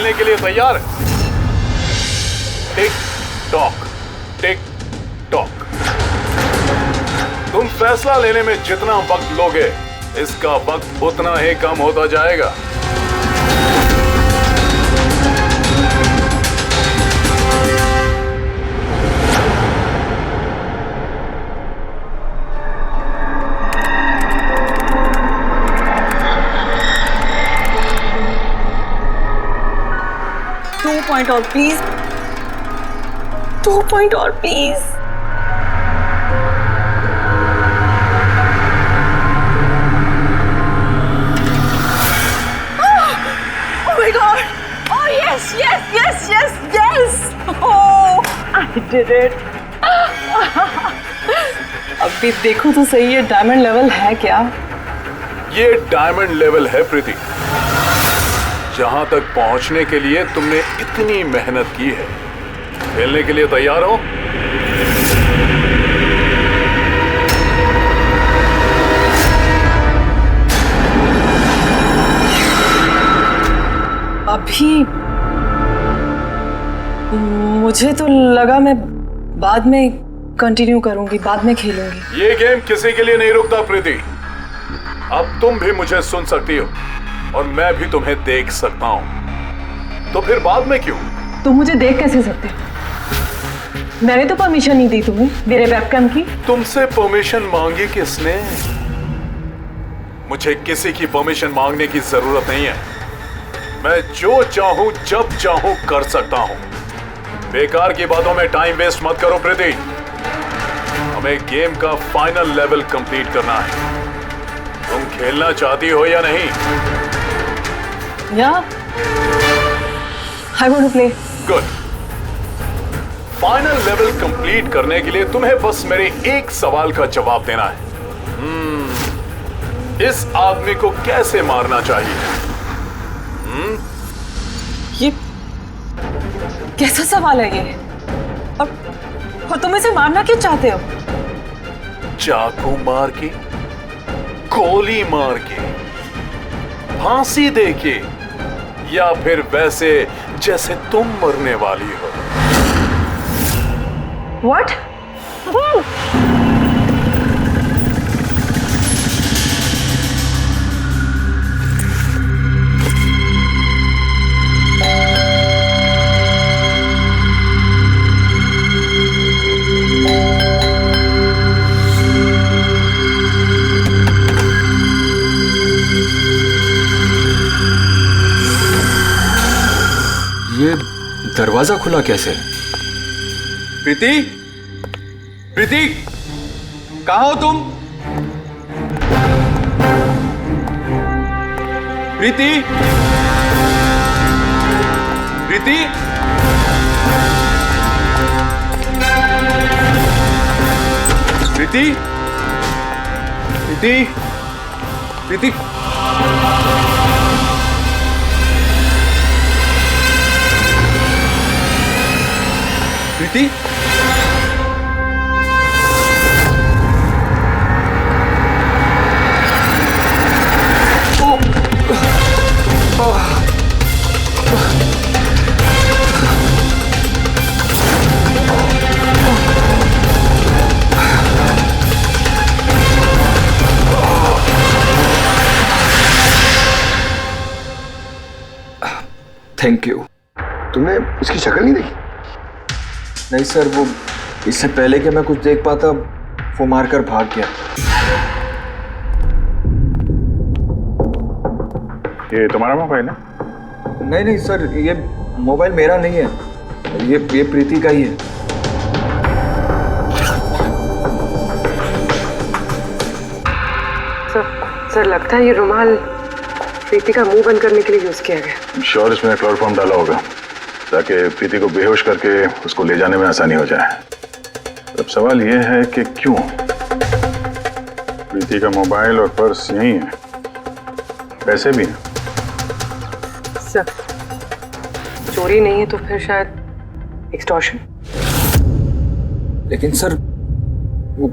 खेलने के लिए तैयार है? Tick tock, tick tock. तुम फैसला लेने में जितना वक्त लोगे, इसका वक्त उतना ही कम होता जाएगा। पॉइंट और प्लीज, 2 पॉइंट और please. Oh my God! Oh yes, yes, yes, yes, yes! Oh, I did it! अभी देखो तो सही, ये डायमंड लेवल है क्या? ये डायमंड लेवल है प्रीति। जहां तक पहुंचने के लिए तुमने इतनी मेहनत की है। खेलने के लिए तैयार हो? अभी मुझे तो लगा मैं बाद में कंटिन्यू करूंगी, बाद में खेलूंगी। ये गेम किसी के लिए नहीं रुकता प्रीति। अब तुम भी मुझे सुन सकती हो और मैं भी तुम्हें देख सकता हूं, तो फिर बाद में क्यों? तुम मुझे देख कैसे सकते? मैंने तो परमिशन नहीं दी तुम्हें मेरे वेबकैम की। तुमसे परमिशन मांगी किसने? मुझे किसी की परमिशन मांगने की जरूरत नहीं है। मैं जो चाहूं जब चाहूं कर सकता हूं। बेकार की बातों में टाइम वेस्ट मत करो प्रीति। हमें गेम का फाइनल लेवल कंप्लीट करना है। तुम खेलना चाहती हो या नहीं? Yeah, I want to play. Good. Final level complete करने के लिए तुम्हें बस मेरे एक सवाल का जवाब देना है। इस आदमी को कैसे मारना चाहिए? ये कैसा सवाल है ये? और तुम इसे मारना क्यों चाहते हो? चाकू मार के, गोली मार के, फांसी दे के, या फिर वैसे जैसे तुम मरने वाली हो? What? ये दरवाजा खुला कैसे? प्रीति, प्रीति, कहाँ हो तुम? प्रीति, प्रीति, प्रीति, प्रीति, प्रीति। प्रीति, थैंक यू। तुमने इसकी शक्ल नहीं देखी? नहीं सर, वो इससे पहले कि मैं कुछ देख पाता वो मारकर भाग गया। ये तुम्हारा मोबाइल है? नहीं नहीं सर, ये मोबाइल मेरा नहीं है, ये प्रीति का ही है। सर लगता है ये रुमाल प्रीति का मुंह बंद करने के लिए यूज किया गया। श्योर इसमें क्लोरोफॉर्म डाला होगा ताकि प्रीति को बेहोश करके उसको ले जाने में आसानी हो जाए। अब सवाल यह है कि क्यों? प्रीति का मोबाइल और पर्स यही है, पैसे भी हैं। सर चोरी नहीं है तो फिर शायद एक्सटॉर्शन। लेकिन सर वो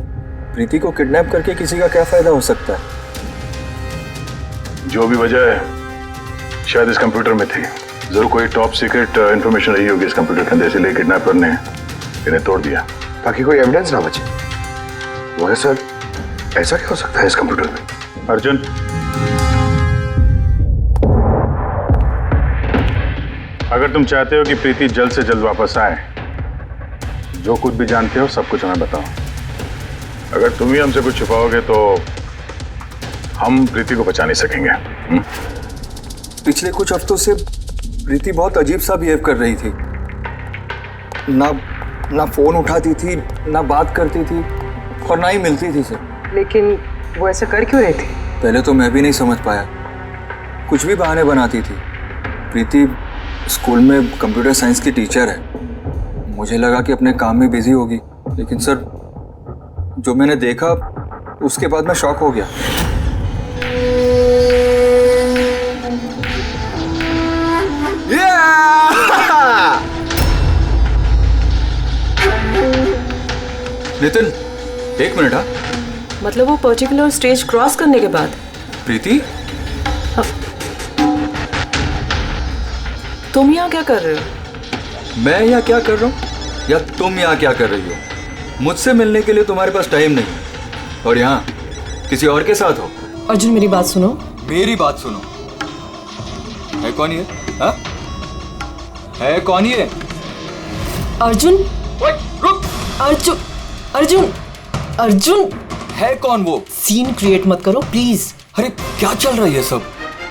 प्रीति को किडनैप करके किसी का क्या फायदा हो सकता है? जो भी वजह है शायद इस कंप्यूटर में थी। जरूर कोई टॉप सीक्रेट इंफॉर्मेशन रही होगी इस कंप्यूटर के अंदर, इसलिए किडनैपर ने इन्हें तोड़ दिया ताकि कोई एविडेंस ना बचे। मगर सर, ऐसा क्या हो सकता है इस कंप्यूटर में? अर्जुन, अगर तुम चाहते हो कि प्रीति जल्द से जल्द वापस आए, जो कुछ भी जानते हो सब कुछ हमें बताओ। अगर तुम ही हमसे कुछ छुपाओगे तो हम प्रीति को बचा नहीं सकेंगे। पिछले कुछ हफ्तों से प्रीति बहुत अजीब सा बिहेव कर रही थी। ना फोन उठाती थी, ना बात करती थी और ना ही मिलती थी सर। लेकिन वो ऐसा कर क्यों रही थी? पहले तो मैं भी नहीं समझ पाया, कुछ भी बहाने बनाती थी। प्रीति स्कूल में कंप्यूटर साइंस की टीचर है, मुझे लगा कि अपने काम में बिजी होगी, लेकिन सर जो मैंने देखा उसके बाद मैं शॉक हो गया। नितिन, एक मिनट। हाँ, मतलब वो पर्टिकुलर स्टेज क्रॉस करने के बाद? प्रीति, तुम यहाँ क्या कर रहे हो? मैं यहाँ क्या कर रहा हूँ या तुम यहाँ क्या कर रही हो? मुझसे मिलने के लिए तुम्हारे पास टाइम नहीं और यहाँ किसी और के साथ हो। अर्जुन, मेरी बात सुनो। मेरी बात सुनो। है कौन ये? हाँ? है कौन ये? अर्जुन, रुक। अर्जुन, अर्जुन, अर्जुन, है कौन वो? सीन क्रिएट मत करो प्लीज। अरे क्या चल रहा है ये सब?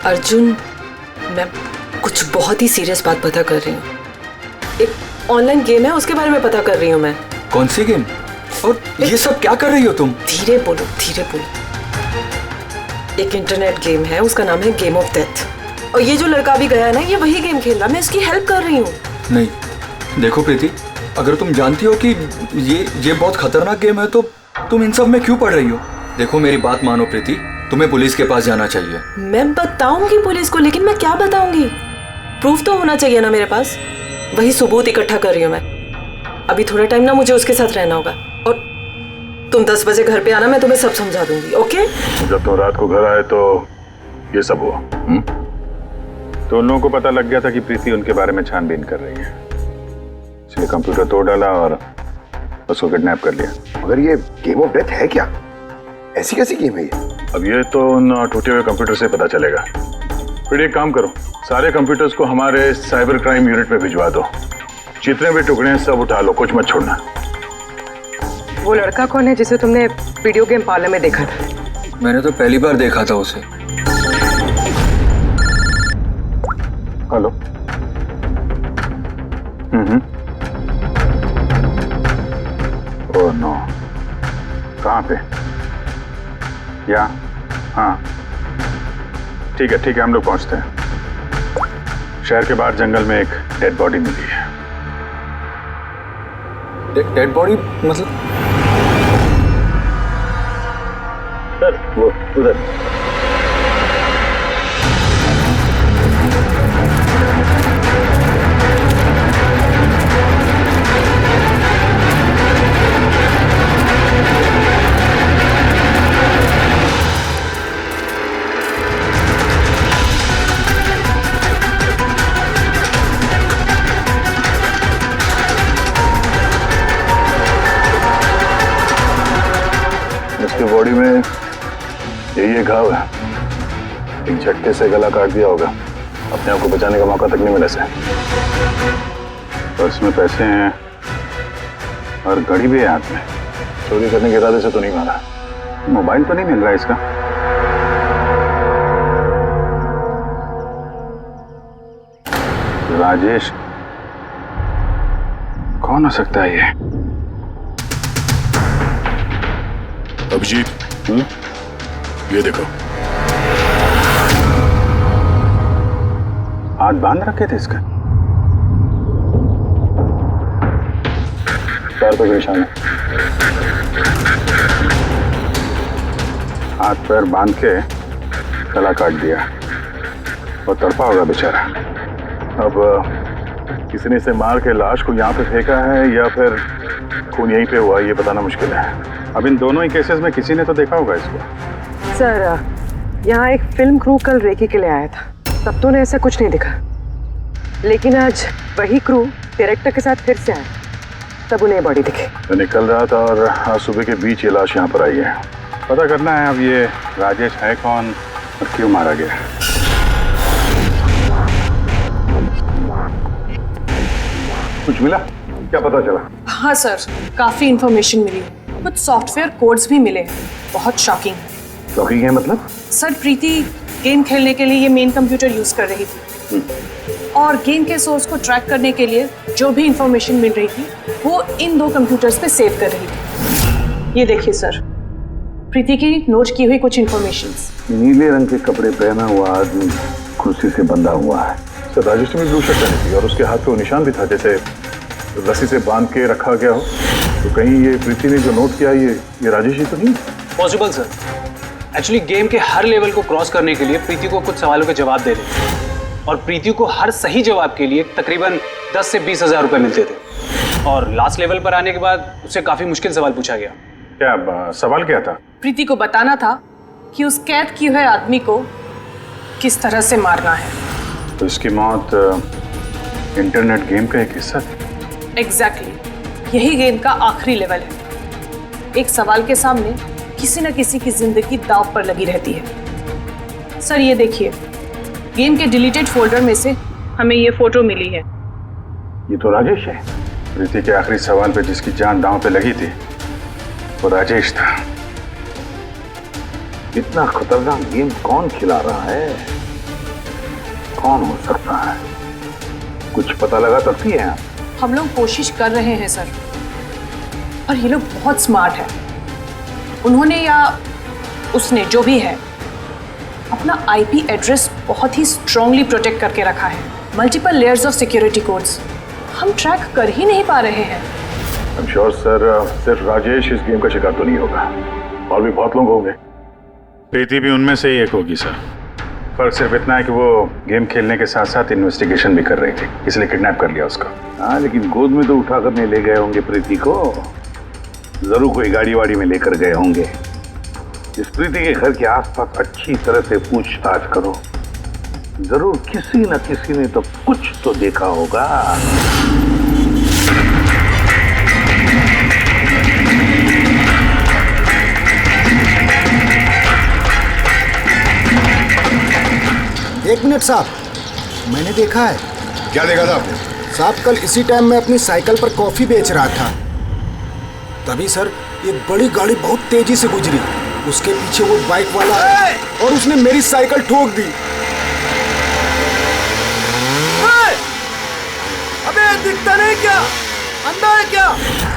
अर्जुन, मैं कुछ बहुत ही सीरियस बात पता कर रही हूँ। एक ऑनलाइन गेम है, उसके बारे में पता कर रही हूँ मैं। कौन सी गेम? और ये सब क्या कर रही हो तुम? धीरे बोलो, धीरे बोलो। एक इंटरनेट गेम है, उसका नाम है गेम ऑफ डेथ। और ये जो लड़का भी गया है ना, ये वही गेम खेल रहा है, मैं इसकी हेल्प कर रही हूँ। नहीं, देखो प्रीति, अगर तुम जानती हो कि ये बहुत खतरनाक गेम है तो तुम इन सब में क्यों पड़ रही हो? देखो मेरी बात मानो प्रीति, तुम्हें पुलिस के पास जाना चाहिए। मैं बताऊंगी पुलिस को, लेकिन मैं क्या बताऊंगी? प्रूफ तो होना चाहिए ना मेरे पास। वही सबूत इकट्ठा कर रही हूँ मैं। अभी थोड़ा टाइम ना मुझे उसके साथ रहना होगा और तुम 10 बजे घर पे आना, मैं तुम्हें सब समझा दूंगी। ओके? जब तुम रात को घर आए तो ये सब हुआ। तो उन लोगों को पता लग गया था कि प्रीति उनके बारे में छानबीन कर रही है, इसलिए कंप्यूटर तोड़ डाला और उसको किडनैप कर लिया। मगर ये गेम ऑफ डेथ है क्या? ऐसी कैसी गेम है ये? अब ये तो उन टूटे हुए कंप्यूटर से पता चलेगा। फिर एक काम करो, सारे कंप्यूटर्स को हमारे साइबर क्राइम यूनिट में भिजवा दो। जितने भी टुकड़े हैं सब उठा लो, कुछ मत छोड़ना। वो लड़का कौन है जिसे तुमने वीडियो गेम पार्लर में देखा था? मैंने तो पहली बार देखा था उसे। हेलो। ओह नो, कहाँ पे? या हाँ, ठीक है हम लोग पहुंचते हैं। शहर के बाहर जंगल में एक डेड बॉडी मिली है। डेड बॉडी मतलब? सर वो उधर। उसकी बॉडी में ये घाव है, एक झटके से गला काट दिया होगा। अपने आप को बचाने का मौका तक नहीं मिला से। पर्स में पैसे हैं और घड़ी भी है हाथ में। चोरी करने के इरादे से तो नहीं मारा। मोबाइल तो नहीं मिल रहा है इसका। राजेश कौन हो सकता है ये? अभिजीत, ये देखो। हाथ बांध रखे थे इसका। पैर पे निशान है। हाथ पैर बांध के गला काट दिया और तड़पा होगा बेचारा। अब किसी ने इसे मार के लाश को यहाँ पे फेंका है या फिर खून यहीं पे हुआ, ये बताना मुश्किल है। अब इन दोनों ही केसेस में किसी ने तो देखा होगा इसको। सर, यहाँ एक फिल्म क्रू कल रेकी के लिए आया था, तब तो ने ऐसा कुछ नहीं दिखा। लेकिन आज वही क्रू डायरेक्टर के साथ फिर से आया, तब उन्हें बॉडी दिखी। मैं निकल रहा था और आज सुबह के बीच ये लाश यहाँ पर आई है। पता करना है अब ये राजेश है कौन और क्यों मारा गया। कुछ मिला? क्या पता चला? हाँ सर, काफी इंफॉर्मेशन मिली, कुछ सॉफ्टवेयर कोड्स भी मिले, बहुत शॉकिंग। शॉकिंग है मतलब? सर प्रीति गेम खेलने के लिए ये मेन कंप्यूटर यूज कर रही थी और गेम के सोर्स को ट्रैक करने के लिए जो भी इंफॉर्मेशन मिल रही थी वो इन 2 कंप्यूटर्स पे सेव कर रही थी। ये देखिए सर, प्रीति की नोट की हुई कुछ इंफॉर्मेशंस। नीले रंग के कपड़े पहना हुआ आदमी कुर्सी से बंधा हुआ है। सर राजेश में ब्लू शर्ट पहनी थी और उसके हाथ पे वो निशान भी था जैसे रस्सी से बांध के रखा गया हो। तो कहीं ये प्रीति ने जो नोट किया ये राजेश ही तो नहीं? Possible sir. एक्चुअली गेम के हर लेवल को क्रॉस करने के लिए प्रीति को कुछ सवालों के जवाब दे रहे और प्रीति को हर सही जवाब के लिए तकरीबन 10 से 20 हज़ार रुपये मिलते थे। और लास्ट लेवल पर आने के बाद उससे काफ़ी मुश्किल सवाल पूछा गया। क्या सवाल क्या था? प्रीति को बताना था कि उस कैद किए हुए आदमी को किस तरह से मारना है। तो इसकी मौत इंटरनेट गेम का एक हिस्सा थी? एग्जैक्टली, यही गेम का आखिरी लेवल है। एक सवाल के सामने किसी न किसी की जिंदगी दांव पर लगी रहती है। सर ये देखिए, गेम के डिलीटेड फोल्डर में से हमें ये फोटो मिली है। ये तो राजेश है। प्रीति के आखिरी सवाल पे जिसकी जान दांव पे लगी थी वो राजेश था। इतना खतरनाक गेम कौन खिला रहा है? कौन हो सकता है? कुछ पता लगा सकती है आप? हम लोग कोशिश कर रहे हैं सर, और ये लोग बहुत स्मार्ट है। उन्होंने या उसने जो भी है अपना आईपी एड्रेस बहुत ही स्ट्रांगली प्रोटेक्ट करके रखा है। Multiple layers of security codes हम ट्रैक कर ही नहीं पा रहे हैं। I'm sure, सर सिर्फ राजेश इस गेम का शिकार तो नहीं होगा, और भी बहुत लोग होंगे। प्रीति भी उनमें से ही एक होगी सर। फर्क सिर्फ इतना है कि वो गेम खेलने के साथ साथ इन्वेस्टिगेशन भी कर रही थी, इसलिए किडनैप कर लिया उसका। हाँ, लेकिन गोद में तो उठा कर नहीं ले गए होंगे प्रीति को। जरूर कोई गाड़ी वाड़ी में लेकर गए होंगे। इस प्रीति के घर के आसपास अच्छी तरह से पूछताछ करो। जरूर किसी न किसी ने तो कुछ तो देखा होगा। एक मिनट साहब, मैंने देखा है। क्या देखा था आपने? साहब कल इसी टाइम मैं अपनी साइकिल पर कॉफी बेच रहा था, तभी सर एक बड़ी गाड़ी बहुत तेजी से गुजरी। उसके पीछे वो बाइक वाला है और उसने मेरी साइकिल ठोक दी। अबे दिखता नहीं क्या? अंधा है क्या?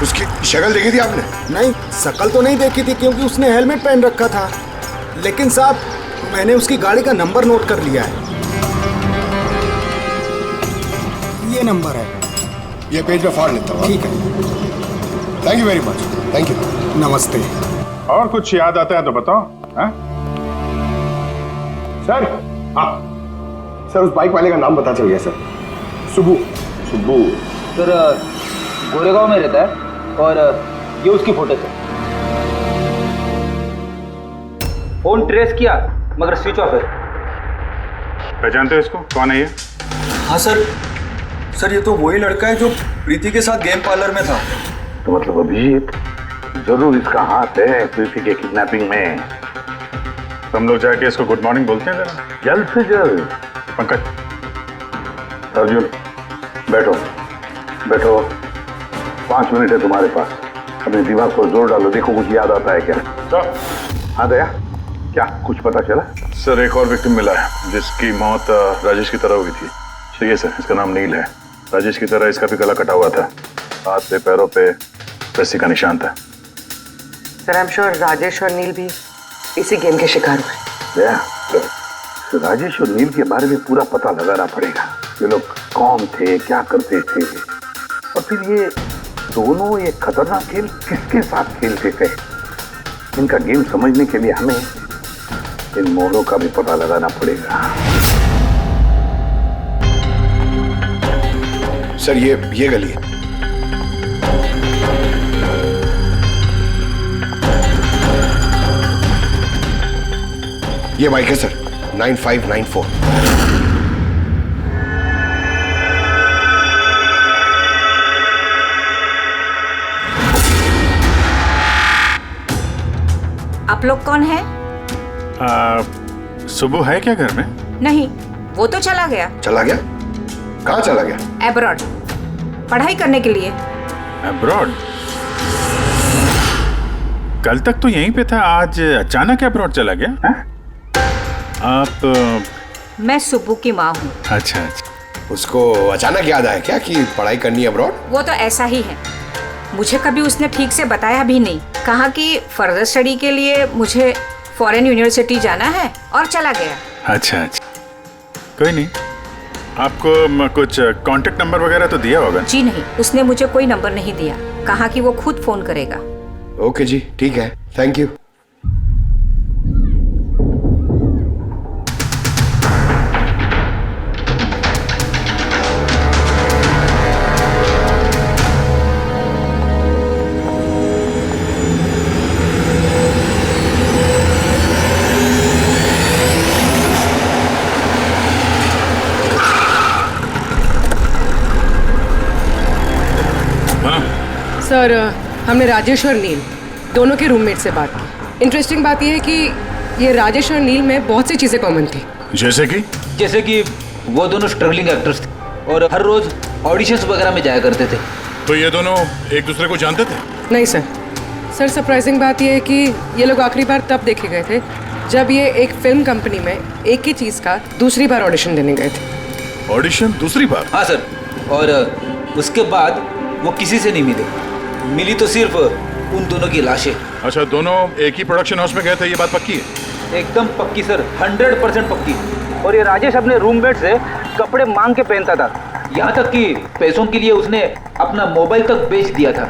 उसकी शक्ल देखी थी आपने? नहीं, शक्ल तो नहीं देखी थी क्योंकि उसने हेलमेट पहन रखा था, लेकिन साहब मैंने उसकी गाड़ी का नंबर नोट कर लिया है। ये नंबर है। ये पेज में फाड़ लेता हूँ। ठीक है, thank you very much. Thank you. नमस्ते। और कुछ याद आता है तो बताओ। हाँ सर? हाँ सर, उस बाइक वाले का नाम पता चल गया सर। सुबू। सुब्बू सर गोरेगांव में रहता है और ये उसकी फोटो है। फोन ट्रेस किया मगर स्विच ऑफ है। पहचानते हो इसको? कौन है ये? हाँ सर ये तो वही लड़का है जो प्रीति के साथ गेम पार्लर में था। तो मतलब अभिजीत जरूर इसका हाथ है प्रीति के किडनैपिंग में। हम लोग जाके इसको गुड मॉर्निंग बोलते हैं जरा, जल्द से जल्द। पंकज, अर्जुन, बैठो बैठो, 5 मिनट है तुम्हारे पास। अपने दिमाग पर जोर डालो, देखो कुछ याद आता है क्या। सर? हाँ दया, क्या कुछ पता चला? सर एक और विक्टिम मिला है जिसकी मौत राजेश की तरह हुई थी। ठीक है सर, इसका नाम नील है। राजेश की तरह इसका भी गला कटा हुआ था, हाथ पे पैरों पे रस्सी का निशान था। Sir I am sure Rajesh और नील भी इसी गेम के शिकार हुए। तो राजेश और नील के बारे में पूरा पता लगाना पड़ेगा। ये लोग कौन थे, क्या करते थे, और फिर ये दोनों ये खतरनाक खेल किसके साथ खेलते थे। इनका गेम समझने के लिए हमें इन मोड़ों का भी पता लगाना पड़ेगा। सर ये गली है। ये बाइक है सर, 9594। आप लोग कौन हैं? सुबह है क्या घर में? नहीं, वो तो चला गया। चला गया? कहाँ चला गया? एब्रॉड, पढ़ाई करने के लिए। एब्रॉड? कल तक तो यहीं पे था, आज अचानक एब्रॉड चला गया? है? आप मैं सुब्बू की माँ हूँ। अच्छा अच्छा। उसको अचानक याद आया क्या कि पढ़ाई करनी है अब्रॉड? वो तो ऐसा ही है, मुझे कभी उसने ठीक से बताया भी नहीं। कहा कि फर्दर स्टडी के लिए मुझे फॉरेन यूनिवर्सिटी जाना है और चला गया। अच्छा अच्छा, कोई नहीं। आपको कुछ कांटेक्ट नंबर वगैरह तो दिया होगा? जी नहीं, उसने मुझे कोई नंबर नहीं दिया, कहा कि वो खुद फोन करेगा। ओके जी, ठीक है, थैंक यू। सर, हमने राजेश और नील दोनों के रूममेट से बात की। इंटरेस्टिंग बात यह है कि ये राजेश और नील में बहुत सी चीज़ें कॉमन थी। जैसे कि वो दोनों स्ट्रगलिंग एक्टर्स थे और हर रोज ऑडिशंस वगैरह में जाया करते थे। तो ये दोनों एक दूसरे को जानते थे? नहीं सर। सर, सरप्राइजिंग बात यह है कि ये लोग आखिरी बार तब देखे गए थे जब ये एक फिल्म कंपनी में एक ही चीज़ का दूसरी बार ऑडिशन देने गए थे। ऑडिशन दूसरी बार? हाँ सर, और उसके बाद वो किसी से नहीं मिली तो सिर्फ उन दोनों की लाशें। अच्छा, दोनों एक ही प्रोडक्शन हाउस में गए थे, ये बात पक्की है? एकदम पक्की सर, 100% पक्की। और ये राजेश अपने रूममेट से कपड़े मांग के पहनता था, यहाँ तक कि पैसों के लिए उसने अपना मोबाइल तक बेच दिया था।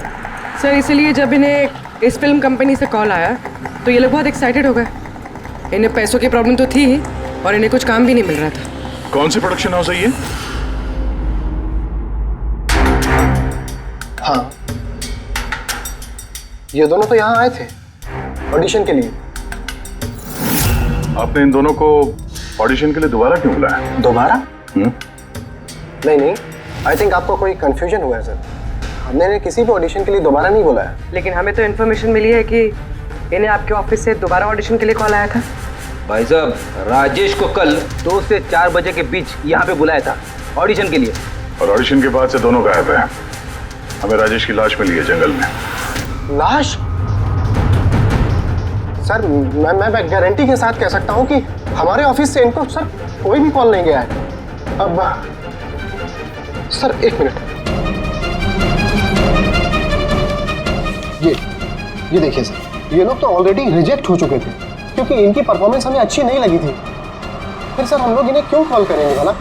सर, इसलिए जब इन्हें इस फिल्म कंपनी से कॉल आया तो ये लोग बहुत एक्साइटेड हो गए। इन्हें पैसों की प्रॉब्लम तो थी ही और इन्हें कुछ काम भी नहीं मिल रहा था। कौन सी प्रोडक्शन हाउस है ये? हाँ, ये दोनों तो यहाँ आए थे ऑडिशन के लिए। आपने इन दोनों को ऑडिशन के लिए दोबारा क्यों बुलाया? दोबारा? नहीं, आई थिंक आपको कोई कंफ्यूजन हुआ है सर। हमने इन्हें किसी भी ऑडिशन के लिए दोबारा नहीं बुलाया। लेकिन हमें तो इन्फॉर्मेशन मिली है कि इन्हें आपके ऑफिस से दोबारा ऑडिशन के लिए कॉल आया था। भाई साहब, राजेश को कल 2 से 4 बजे के बीच यहाँ पे बुलाया था ऑडिशन के लिए। और ऑडिशन के बाद से दोनों गायब हैं। हमें राजेश की लाश मिली है जंगल में। लाश? सर, मैं गारंटी के साथ कह सकता हूँ कि हमारे ऑफिस से इनको सर कोई भी कॉल नहीं गया है। अब सर, एक मिनट, ये देखिए सर, ये लोग तो ऑलरेडी रिजेक्ट हो चुके थे क्योंकि इनकी परफॉर्मेंस हमें अच्छी नहीं लगी थी। फिर सर हम लोग इन्हें क्यों कॉल करेंगे भला?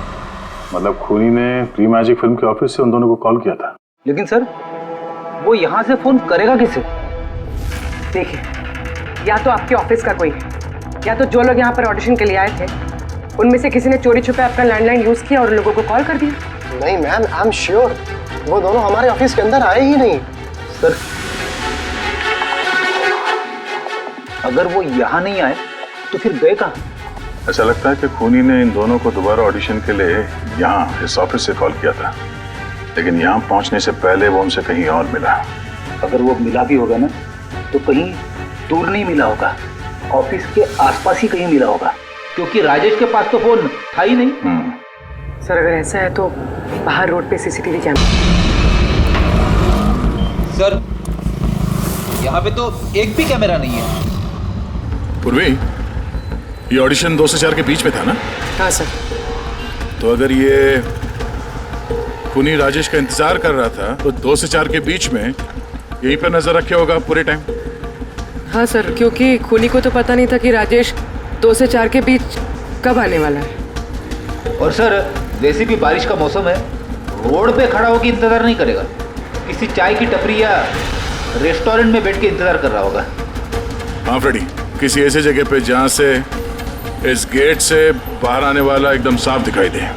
मतलब खूनी ने प्री मैजिक फिल्म के ऑफिस से उन दोनों को कॉल किया था। लेकिन सर, वो यहाँ से फोन करेगा किसे? देखिए, या तो आपके ऑफिस का कोई है, या तो जो लोग यहाँ पर ऑडिशन के लिए आए थे उनमें से किसी ने चोरी छुपे अपना लैंडलाइन यूज किया और लोगों को कॉल कर दिया। नहीं मैम, आई एम श्योर वो दोनों हमारे ऑफिस के अंदर आए ही नहीं। सर, अगर वो यहाँ नहीं आए तो फिर गए कहाँ? ऐसा लगता है कि खूनी ने इन दोनों को दोबारा ऑडिशन के लिए यहाँ इस ऑफिस से कॉल किया था, लेकिन यहाँ पहुँचने से पहले वो उनसे कहीं और मिला। अगर वो मिला भी होगा ना तो कहीं दूर नहीं मिला होगा, ऑफिस के आसपास ही कहीं मिला होगा, क्योंकि राजेश के पास तो फोन था ही नहीं। सर, अगर ऐसा है तो बाहर रोड पे सीसीटीवी कैमरा। सर, यहाँ पे तो एक भी कैमरा नहीं है। पूर्वी, ये ऑडिशन 2 से 4 के बीच में था ना? हाँ सर। तो अगर ये खूनी राजेश का इंतजार कर रहा था तो 2 से 4 के बीच में यहीं पर नजर रखे होगा पूरे टाइम। हाँ सर, क्योंकि खूनी को तो पता नहीं था कि राजेश 2 से 4 के बीच कब आने वाला है। और सर, वैसे भी बारिश का मौसम है, रोड पे खड़ा होकर इंतजार नहीं करेगा, किसी चाय की टपरी या रेस्टोरेंट में बैठ के इंतजार कर रहा होगा। हाँ फ्रेडी, किसी ऐसे जगह पे जहाँ से इस गेट से बाहर आने वाला एकदम साफ दिखाई दे,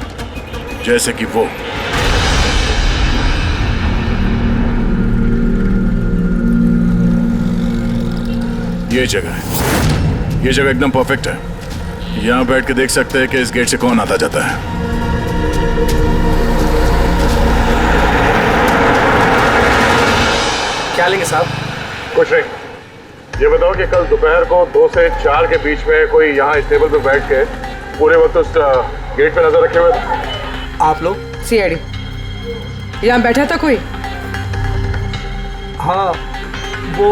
जैसे कि वो। ये जगह है, ये जगह एकदम परफेक्ट है। यहाँ बैठ के देख सकते हैं कि इस गेट से कौन आता जाता है। क्या लेंगे साहब? कुछ नहीं, ये बताओ कि कल दोपहर को 2 से 4 के बीच में कोई यहाँ इस टेबल पे बैठ के पूरे वक्त उस गेट पे नजर रखे हुए थे? आप लोग? सीआईडी यहाँ बैठा था कोई? हाँ, वो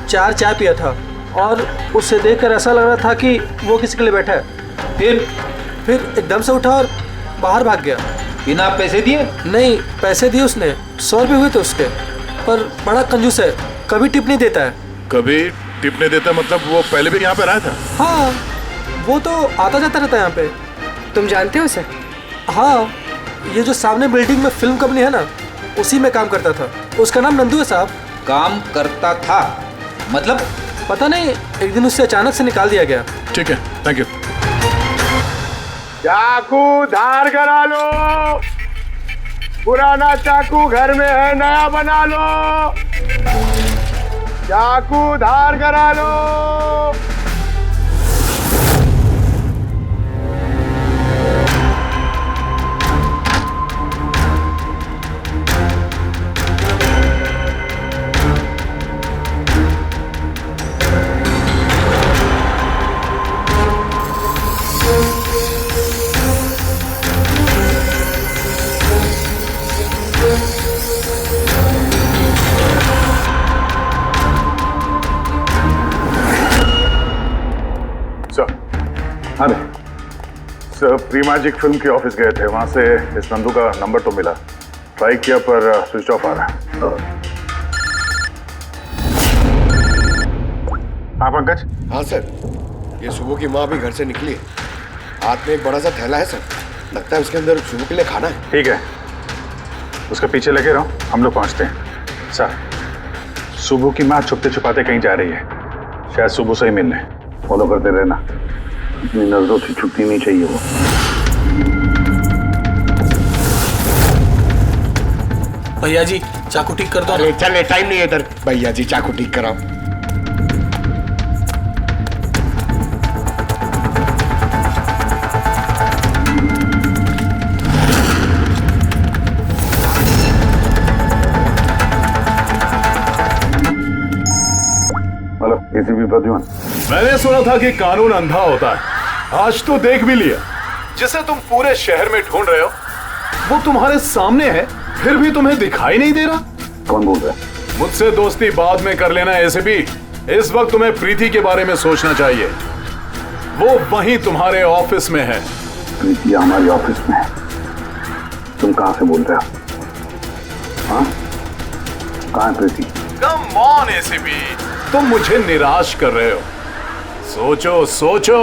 4 चाय पिया था और उससे देखकर ऐसा लग रहा था कि वो किसी के लिए बैठा है। फिर एकदम से उठा और बाहर भाग गया। बिना पैसे दिए? नहीं, पैसे दिए उसने, 100 रुपये हुए थे उसके, पर बड़ा कंजूस है, कभी टिप नहीं देता है। कभी टिप नहीं देता मतलब वो पहले भी यहाँ पे रहा था? हाँ, वो तो आता जाता रहता है यहाँ पे। तुम जानते हो उसे? हाँ, ये जो सामने बिल्डिंग में फिल्म कंपनी है ना, उसी में काम करता था। उसका नाम नंदू है साहब। काम करता था मतलब? पता नहीं, एक दिन उससे अचानक से निकाल दिया गया। ठीक है, थैंक यू। चाकू धार करा लो, पुराना चाकू घर में है, नया बना लो। चाकू धार करा लो। अरे सर, प्री मैजिक फिल्म के ऑफिस गए थे, वहां से इस नंदू का नंबर तो मिला, ट्राई किया पर स्विच ऑफ आ रहा है। हाँ पंकज? हाँ सर, ये सुबह की माँ भी घर से निकली है, हाथ में एक बड़ा सा थैला है सर, लगता है उसके अंदर सुबह के लिए खाना है। ठीक है, उसके पीछे लगे रहो, हम लोग पहुंचते हैं। सर, सुबह की माँ छुपते छुपाते कहीं जा रही है, शायद सुबह से ही मिलने। फॉलो करते रहना, अपनी नजरों से छुपनी नहीं चाहिए वो। भैया जी चाकू ठीक कर दो। अरे चल, टाइम नहीं है इधर। भैया जी चाकू ठीक कराओ। Hello, ACP Pradyuman. मैंने सुना था कि कानून अंधा होता है, आज तो देख भी लिया। जिसे तुम पूरे शहर में ढूंढ रहे हो वो तुम्हारे सामने है, फिर भी तुम्हें दिखाई नहीं दे रहा। कौन बोल रहा है? मुझसे दोस्ती बाद में कर लेना एसीपी, इस वक्त तुम्हें प्रीति के बारे में सोचना चाहिए। वो वहीं तुम्हारे ऑफिस में है। प्रीति हमारे ऑफिस में है? तुम कहां से बोल रहे हो? हाँ, कहां है प्रीति? कम ऑन एसीपी, तुम मुझे निराश कर रहे हो। सोचो सोचो।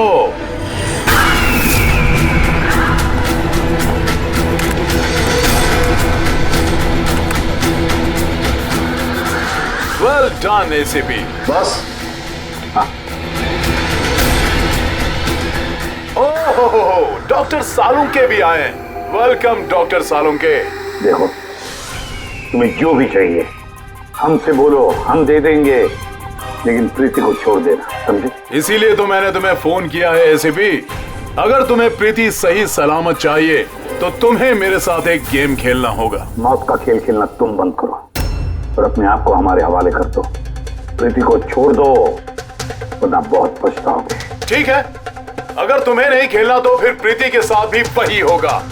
Well done ACP. बस? ओहो, डॉक्टर सालुंके भी आए हैं। Welcome doctor Salunke. देखो, तुम्हें जो भी चाहिए हमसे बोलो, हम दे देंगे, लेकिन प्रीति को छोड़ देना, समझे? इसीलिए तो मैंने तुम्हें फोन किया है एसीपी। अगर तुम्हें प्रीति सही सलामत चाहिए तो तुम्हें मेरे साथ एक गेम खेलना होगा। मौत का खेल खेलना तुम बंद करो और अपने आप को हमारे हवाले कर दो। प्रीति को छोड़ दो, वरना बहुत पछताओगे। ठीक है, अगर तुम्हें नहीं खेलना तो फिर प्रीति के साथ भी वही होगा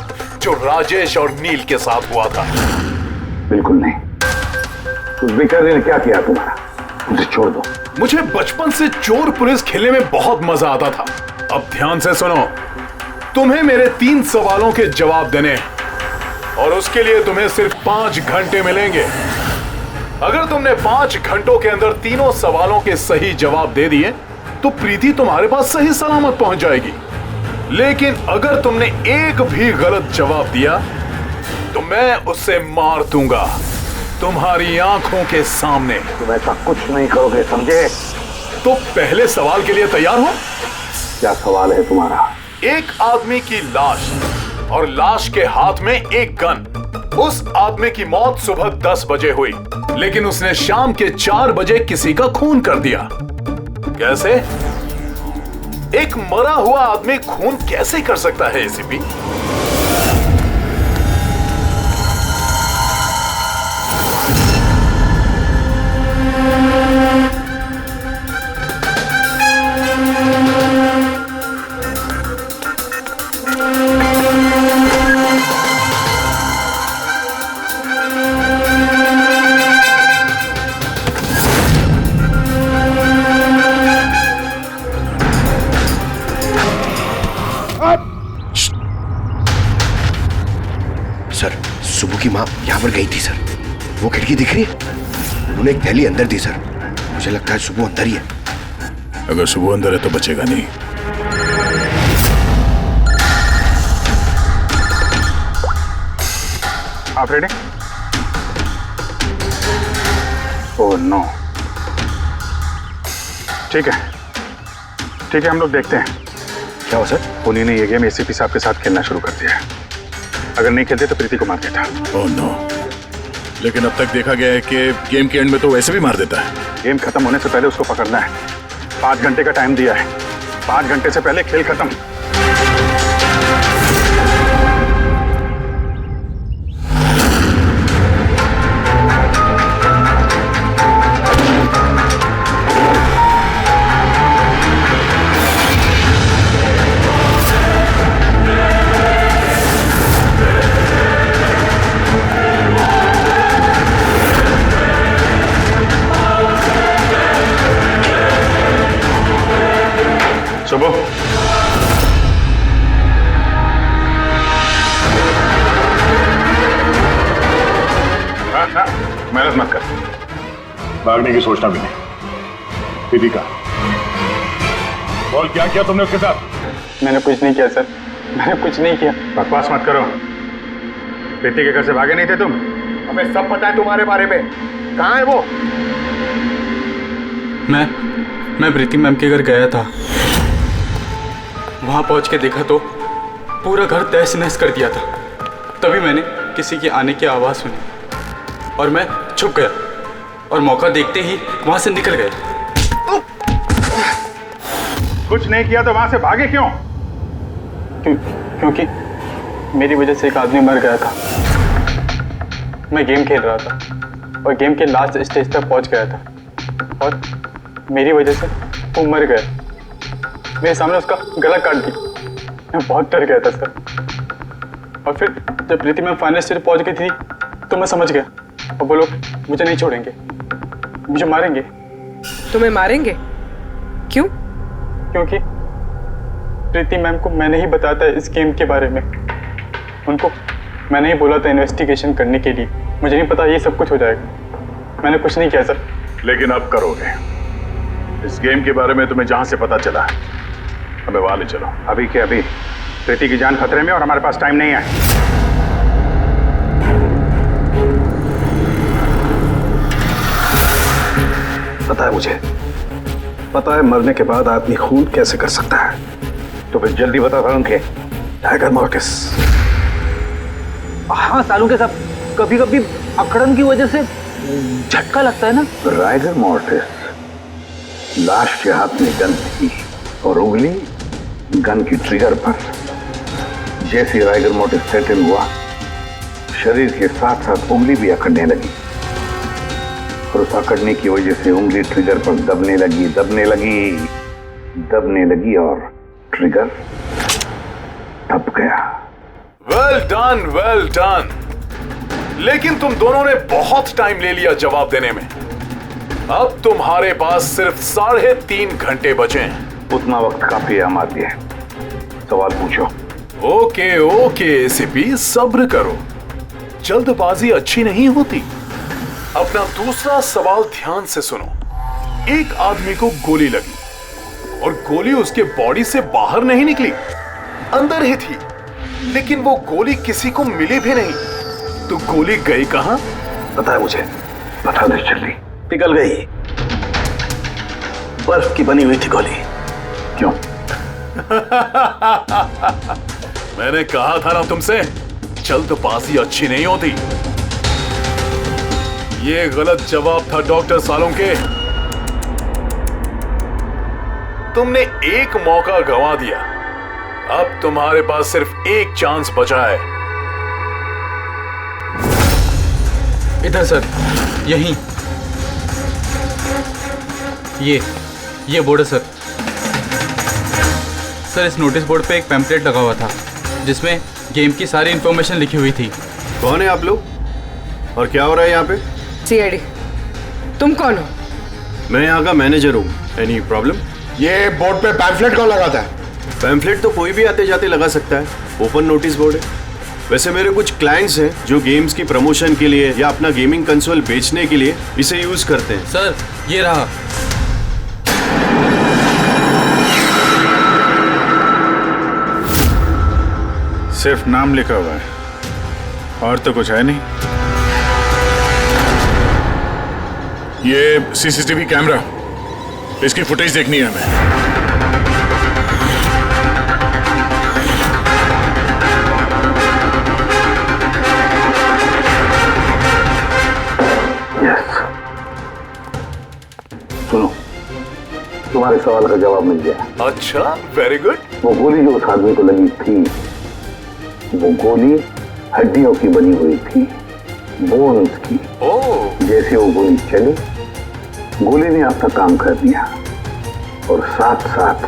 जो राजेश और नील के साथ हुआ था। बिल्कुल नहीं। उस बेचारे ने क्या किया तुम्हारा? उसे छोड़ दो। मुझे बचपन से चोर पुलिस खेलने में बहुत मजा आता था। अब ध्यान से सुनो, तुम्हें मेरे 3 सवालों के जवाब देने हैं और उसके लिए तुम्हें सिर्फ 5 घंटे मिलेंगे। अगर तुमने 5 घंटों के अंदर तीनों सवालों के सही जवाब दे दिए तो प्रीति तुम्हारे पास सही सलामत पहुंच जाएगी। लेकिन अगर तुमने एक भी गलत जवाब दिया तो मैं उससे मार दूंगा तुम्हारी आंखों के सामने। तुम ऐसा कुछ नहीं करोगे, समझे? तो पहले सवाल के लिए तैयार हो? क्या सवाल है तुम्हारा? एक आदमी की लाश और लाश के हाथ में एक गन। उस आदमी की मौत सुबह 10 बजे हुई, लेकिन उसने शाम के 4 बजे किसी का खून कर दिया। कैसे? एक मरा हुआ आदमी खून कैसे कर सकता है एसीपी? सर, सुबह की माँ यहाँ पर गई थी सर। वो खिड़की दिख रही है, उन्होंने एक थैली अंदर दी सर। मुझे लगता है सुबह अंदर ही है। अगर सुबह अंदर है तो बचेगा नहीं। आप रेडी? Oh no. ठीक है, हम लोग देखते हैं। क्या हो सर? उन्हीं ने ये गेम एसीपी साहब के साथ खेलना शुरू कर दिया है। अगर नहीं खेलते तो प्रीति को मार देता। Oh no. लेकिन अब तक देखा गया है कि गेम के एंड में तो वैसे भी मार देता है। गेम खत्म होने से पहले उसको पकड़ना है। 5 घंटे का टाइम दिया है। 5 घंटे से पहले खेल खत्म। सुबह मेहनत मत कर। भागने की सोचना भी नहीं। प्रीति का बोल, क्या किया तुमने उसके साथ? मैंने कुछ नहीं किया सर, मैंने कुछ नहीं किया। बकवास मत करो। प्रीति के घर से भागे नहीं थे तुम? हमें सब पता है तुम्हारे बारे में। कहाँ है वो? मैं प्रीति मैम के घर गया था। वहां पहुंच के देखा तो पूरा घर तहस नहस कर दिया था। तभी मैंने किसी के आने की आवाज़ सुनी और मैं छुप गया और मौका देखते ही वहां से निकल गया। कुछ नहीं किया तो वहां से भागे क्यों? क्योंकि मेरी वजह से एक आदमी मर गया था। मैं गेम खेल रहा था और गेम के लास्ट स्टेज तक पहुंच गया था और मेरी वजह से वो मर गया। मेरे सामने उसका गला काट दी। मैं बहुत डर गया था सर। और फिर जब प्रीति मैम फाइनल स्टेज पहुंच गई थी तो मैं समझ गया और वो लोग मुझे नहीं छोड़ेंगे, मुझे मारेंगे। तुम्हें मारेंगे? क्यों? क्योंकि प्रीति मैम को मैंने ही बताया था इस गेम के बारे में। उनको मैंने ही बोला था इन्वेस्टिगेशन करने के लिए। मुझे नहीं पता ये सब कुछ हो जाएगा। मैंने कुछ नहीं किया सर। लेकिन अब करोगे। इस गेम के बारे में तुम्हें जहां से पता चला हमें वहां ले चलो। अभी के अभी। प्रीति की जान खतरे में और हमारे पास टाइम नहीं है। पता है मुझे, पता है मरने के बाद आदमी खून कैसे कर सकता है। तो फिर जल्दी बता सालुंके के टाइगर मॉर्टिस। हाँ सालुंके साहब, कभी कभी अकड़न की वजह से झटका लगता है ना। टाइगर मॉर्टिस लाश के हाथ में गन थी और उंगली गन की ट्रिगर पर। जैसे राइगर मोटिव सेटल हुआ, शरीर के साथ साथ उंगली भी अकड़ने लगी और उस अकड़ने की वजह से उंगली ट्रिगर पर दबने लगी और ट्रिगर दब गया। Well done. लेकिन तुम दोनों ने बहुत टाइम ले लिया जवाब देने में। अब तुम्हारे पास सिर्फ 3.5 घंटे बचे हैं। उतना वक्त काफी है हमारे लिए। सवाल पूछो। ओके एसीपी, सब्र करो। जल्दबाजी अच्छी नहीं होती। अपना दूसरा सवाल ध्यान से सुनो। एक आदमी को गोली लगी और गोली उसके बॉडी से बाहर नहीं निकली, अंदर ही थी। लेकिन वो गोली किसी को मिली भी नहीं। तो गोली गई कहां? पता है मुझे, पता नहीं चली, पिघल गई। बर्फ की बनी हुई थी गोली। क्यों? मैंने कहा था ना तुमसे, जल्दबाजी अच्छी नहीं होती। ये गलत जवाब था डॉक्टर सालुंके। तुमने एक मौका गंवा दिया। अब तुम्हारे पास सिर्फ एक चांस बचा है। इधर सर, यहीं। ये बोर्ड है सर। सर, इस नोटिस बोर्ड पे एक पैम्पलेट लगा हुआ था जिसमें गेम की सारी इंफॉर्मेशन लिखी हुई थी। कौन है आप लोग और क्या हो रहा है यहाँ पे? सीआईडी। तुम कौन हो? मैं यहाँ का मैनेजर हूँ। Any problem? ये बोर्ड पे पैम्फलेट कौन लगाता है? पैम्फलेट तो कोई भी आते जाते लगा सकता है। ओपन नोटिस बोर्ड है। वैसे मेरे कुछ क्लाइंट्स हैं जो गेम्स की प्रमोशन के लिए या अपना गेमिंग कंसोल बेचने के लिए इसे यूज करते हैं। सर ये रहा। सिर्फ नाम लिखा हुआ है और तो कुछ है नहीं। ये सीसीटीवी कैमरा, इसकी फुटेज देखनी है हमें। सुनो, तुम्हारे सवाल का जवाब मिल गया। अच्छा, वेरी गुड। वो गोली जो उस आदमी को लगी थी, वो गोली हड्डियों की बनी हुई थी, बोन्स की। जैसे वो गोली चली, गोली ने अपना काम कर दिया और साथ साथ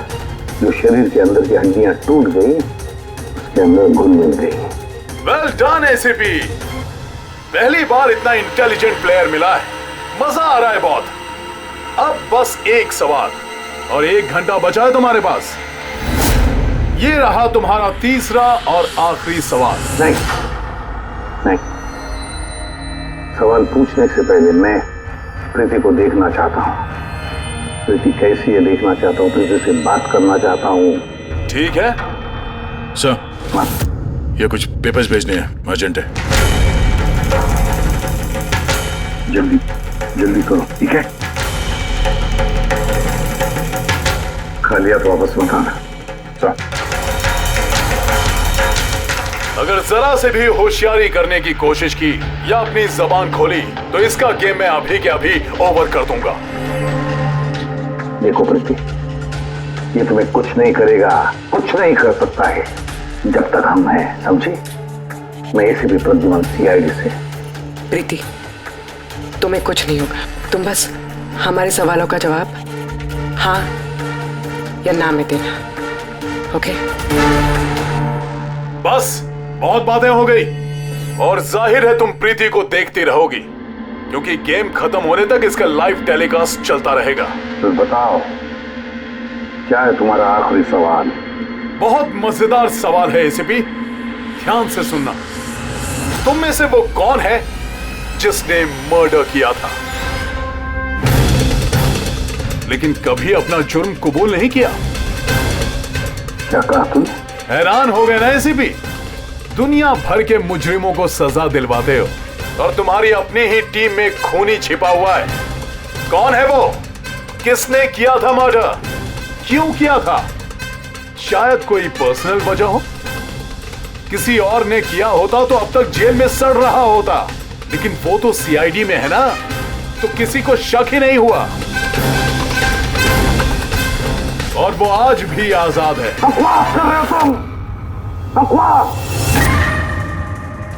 जो शरीर के अंदर की हड्डियां टूट गई, उसके अंदर घुल मिल गई। वेल डन एसीपी, पहली बार इतना इंटेलिजेंट प्लेयर मिला है, मजा आ रहा है बहुत। अब बस एक सवाल और 1 घंटा बचा है तुम्हारे पास। ये रहा तुम्हारा तीसरा और आखिरी सवाल। नहीं, सवाल पूछने से पहले मैं प्रीति को देखना चाहता हूँ। प्रीति कैसी है देखना चाहता हूँ, प्रीति से बात करना चाहता हूँ। ठीक है सर, ये कुछ पेपर्स भेजने हैं, अर्जेंट है। जल्दी जल्दी करो, ठीक है? खा लिया तो वापस मत आना। अगर जरा से भी होशियारी करने की कोशिश की या अपनी जबान खोली तो इसका गेम मैं अभी के अभी ओवर कर दूंगा। देखो प्रीति, ये तुम्हें कुछ नहीं करेगा, कुछ नहीं कर सकता है जब तक हम हैं, समझी? मैं एसीपी प्रद्युमन सीआईडी से। प्रीति, तुम्हें कुछ नहीं होगा, तुम बस हमारे सवालों का जवाब हाँ या ना में देना, ओके? बस बहुत बातें हो गई और जाहिर है तुम प्रीति को देखती रहोगी क्योंकि गेम खत्म होने तक इसका लाइव टेलीकास्ट चलता रहेगा। तो बताओ, क्या है तुम्हारा आखिरी सवाल? बहुत मजेदार सवाल है एसीपी, ध्यान से सुनना। तुम में से वो कौन है जिसने मर्डर किया था लेकिन कभी अपना जुर्म कबूल नहीं किया? क्या कहा तुम? हैरान हो गए ना एसीपी? दुनिया भर के मुजरिमों को सजा दिलवाते हो और तुम्हारी अपनी ही टीम में खूनी छिपा हुआ है। कौन है वो? किसने किया था मर्डर? क्यों किया था? शायद कोई पर्सनल वजह हो। किसी और ने किया होता तो अब तक जेल में सड़ रहा होता, लेकिन वो तो सीआईडी में है ना, तो किसी को शक ही नहीं हुआ और वो आज भी आजाद है। बकवास कर रहे हो तुम, बकवास।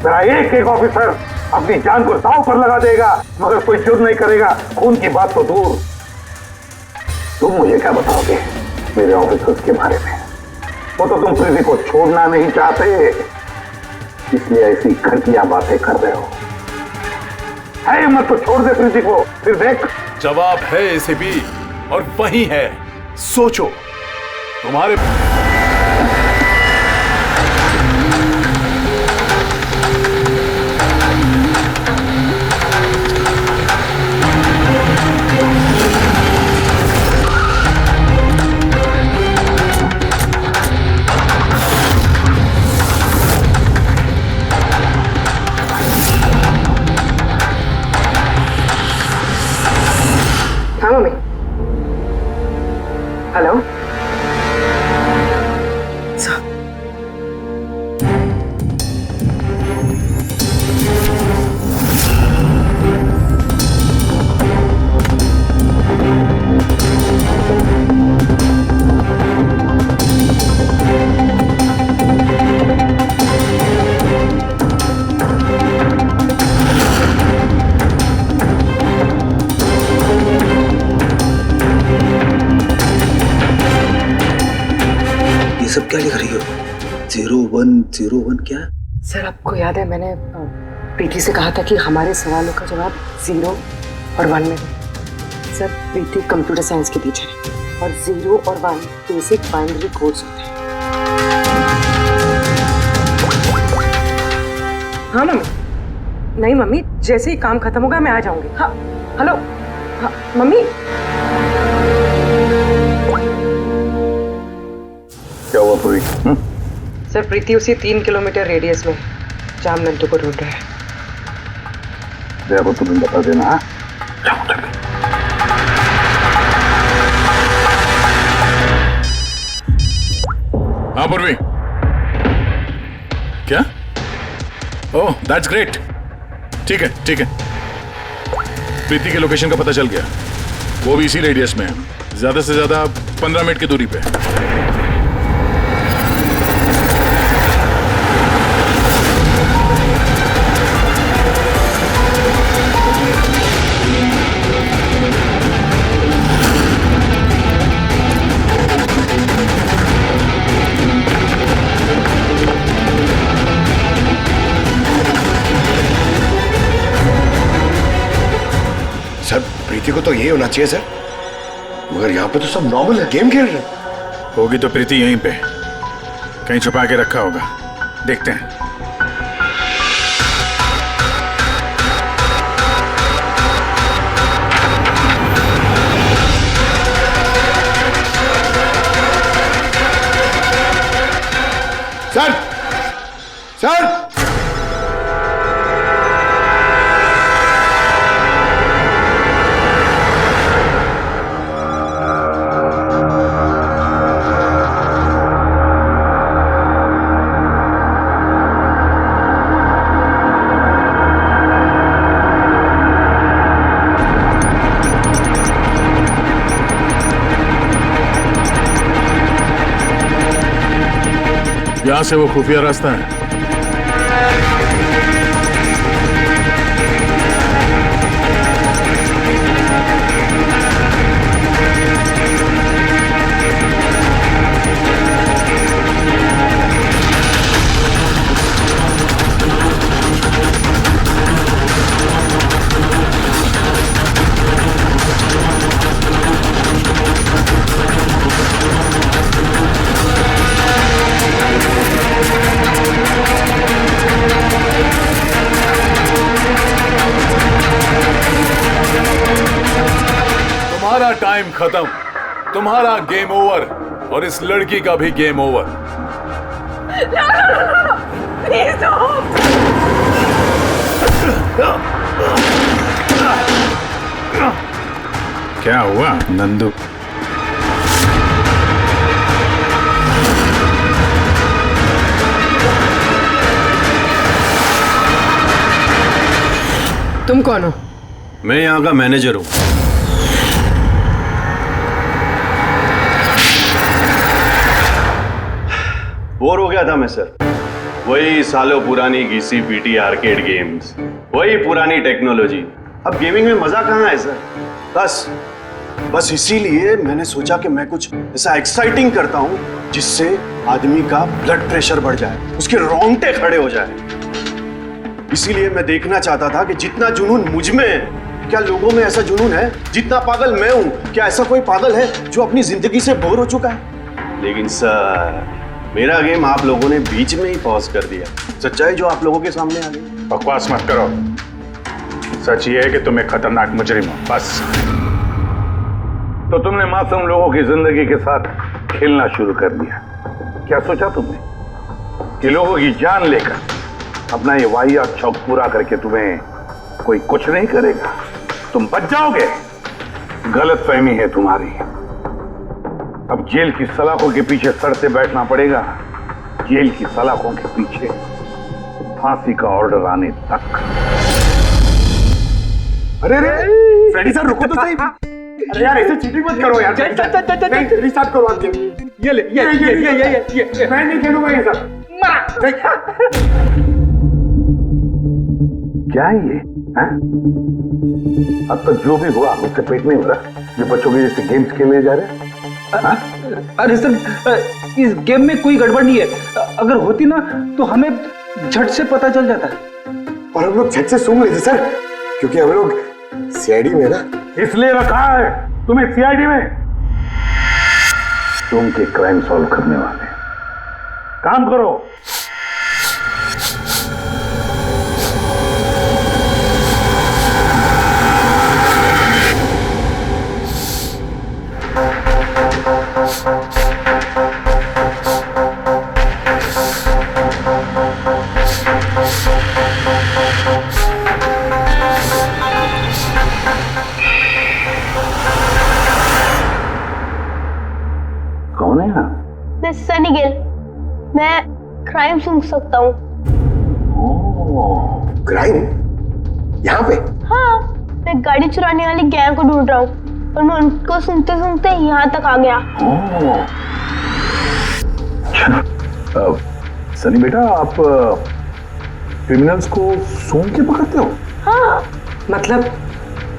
मेरा एक एक ऑफिसर अपनी जान को दांव पर लगा देगा मगर कोई जुर्म नहीं करेगा। खून की बात तो दूर, तुम मुझे क्या बताओगे मेरे ऑफिसर्स के बारे में? वो तो तुम प्रीति को छोड़ना नहीं चाहते, इसलिए ऐसी घटिया बातें कर रहे हो। है हिम्मत तो छोड़ दे प्रीति को, फिर देख। जवाब है एसीपी और वही है, सोचो। तुम्हारे हाँ मम्मी। हेलो। सब क्या लिख रही हो? 0101 क्या? सर आपको याद है मैंने प्रीति से कहा था कि हमारे सवालों का जवाब 0 और 1 में दे। सर प्रीति कंप्यूटर साइंस की टीचर है और 0 और 1 बेसिक बाइनरी कोड्स होते हैं। हाँ मम्मी। नहीं मम्मी, जैसे ही काम खत्म होगा मैं आ जाऊंगी। हाँ हेलो। हाँ मम्मी। क्या हुआ पूरी? सर प्रीति उसी 3 किलोमीटर रेडियस में जहाँ नंदू को ढूंढ रहा है। जया को तुम्हें बता देना। हाँ हाँ पूर्वी, क्या? Oh that's great. ठीक है ठीक है, प्रीति के लोकेशन का पता चल गया, वो भी इसी रेडियस में है, ज्यादा से ज्यादा 15 मिनट की दूरी पे। सर प्रीति को तो यही होना चाहिए सर, मगर यहाँ पे तो सब नॉर्मल है, गेम खेल रहे हैं। होगी तो प्रीति यहीं पे कहीं छुपा के रखा होगा, देखते हैं। सर सर यहां से वो खुफिया रास्ता है। तुम्हारा टाइम खत्म, तुम्हारा गेम ओवर, और इस लड़की का भी गेम ओवर। प्लीज क्या हुआ नंदू? तुम कौन हो? मैं यहाँ का मैनेजर हूँ। बोर हो गया था मैं सर, वही सालों पुरानी घिसी पीटी आर्केड गेम्स, वही पुरानी टेक्नोलॉजी। अब गेमिंग में मजा कहाँ है सर? बस इसीलिए मैंने सोचा कि मैं कुछ ऐसा एक्साइटिंग करता हूँ जिससे आदमी का ब्लड प्रेशर बढ़ जाए, उसके रोंगटे खड़े हो जाए। इसीलिए मैं देखना चाहता था कि जितना जुनून मुझ में है, क्या लोगों में ऐसा जुनून है? जितना पागल मैं हूं, क्या ऐसा कोई पागल है जो अपनी जिंदगी से बोर हो चुका है? लेकिन सर मेरा गेम आप लोगों ने बीच में ही पॉज कर दिया। सच्चाई जो आप लोगों के सामने आ गई। बकवास मत करो, सच ये है कि तुम एक खतरनाक मुजरिम हो, बस। तो तुमने मासूम लोगों की जिंदगी के साथ खेलना शुरू कर दिया। क्या सोचा तुमने कि लोगों की जान लेकर अपना ये वाहियात शौक पूरा करके तुम्हें कोई कुछ नहीं करेगा, तुम बच जाओगे? गलतफहमी है तुम्हारी। अब जेल की सलाखों के पीछे सड़ते बैठना पड़ेगा, जेल की सलाखों के पीछे फांसी का ऑर्डर आने तक। अरे फ्रेडी सर रुको तो सही। अरे यार ऐसे चीटिंग मत करो यार। नहीं रिस्टार्ट करो आप गेम। ये ले ये मैं नहीं खेलूंगा ये सब। क्या है ये? अब तक जो भी हुआ उससे पेट नहीं भरा, ये बच्चों के जैसे गेम्स खेले जा रहे हैं। अरे सर इस गेम में कोई गड़बड़ नहीं है, अगर होती ना तो हमें झट से पता चल जाता। और हम लोग झट से सूंघ लेते सर, क्योंकि हम लोग सीआईडी में ना। इसलिए रखा है तुम्हें सीआईडी में, तुम के क्राइम सॉल्व करने वाले। काम करो। सनी गिल। मैं क्राइम सुन सकता हूँ। क्राइम? यहाँ पे? हाँ, मैं गाड़ी चुराने वाली गैंग को ढूंढ रहा हूँ और मैं उनको सुनते सुनते यहाँ तक आ गया। सनी बेटा, आप क्रिमिनल्स को सूंघ के पकड़ते हो? हाँ, मतलब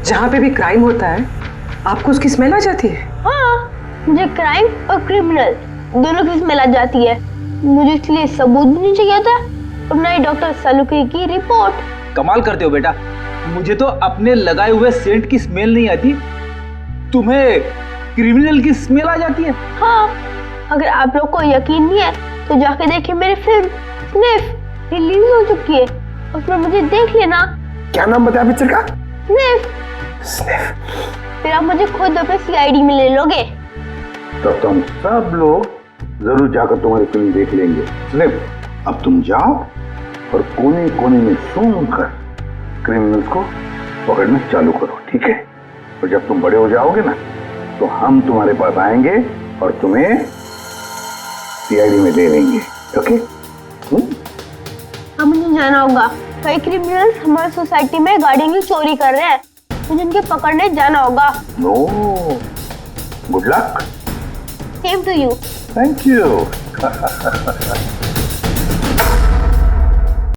जहाँ पे भी क्राइम होता है आपको उसकी स्मेल आ जाती है? हाँ, मुझे क्राइम और क्रिमिनल दोनों की स्मेल आ जाती है। मुझे इसलिए सबूत भी नहीं चाहिए था और ना ही डॉक्टर सलूके की रिपोर्ट। कमाल करते हो बेटा, मुझे तो अपने लगाए हुए सेंट की स्मेल नहीं आती, तुम्हें क्रिमिनल की स्मेल आ जाती है। हाँ, अगर आप लोग को यकीन नहीं है तो जाके देखिए मेरी फिल्म स्निफ रिलीज हो चुकी है, उसमें मुझे देख लेना। क्या नाम बताया पिक्चर का? स्निफ। फिर आप मुझे खुद अपने सीआईडी में ले लोगे। तब तो हम सब लोग जरूर जाकर तुम्हारी फिल्म देख लेंगे। स्निफ, अब तुम जाओ और कोने कोने में सूंघ कर क्रिमिनल्स को पकड़ना चालू करो, ठीक है? और जब तुम बड़े हो जाओगे ना तो हम तुम्हारे पास आएंगे और तुम्हें सीआईडी में दे देंगे, ओके? अब मुझे जाना होगा, कई क्रिमिनल्स हमारी सोसाइटी में गाड़ियों की चोरी कर रहे हैं, मुझे उनके पकड़ने जाना होगा। No, good luck. Same to you. Thank you.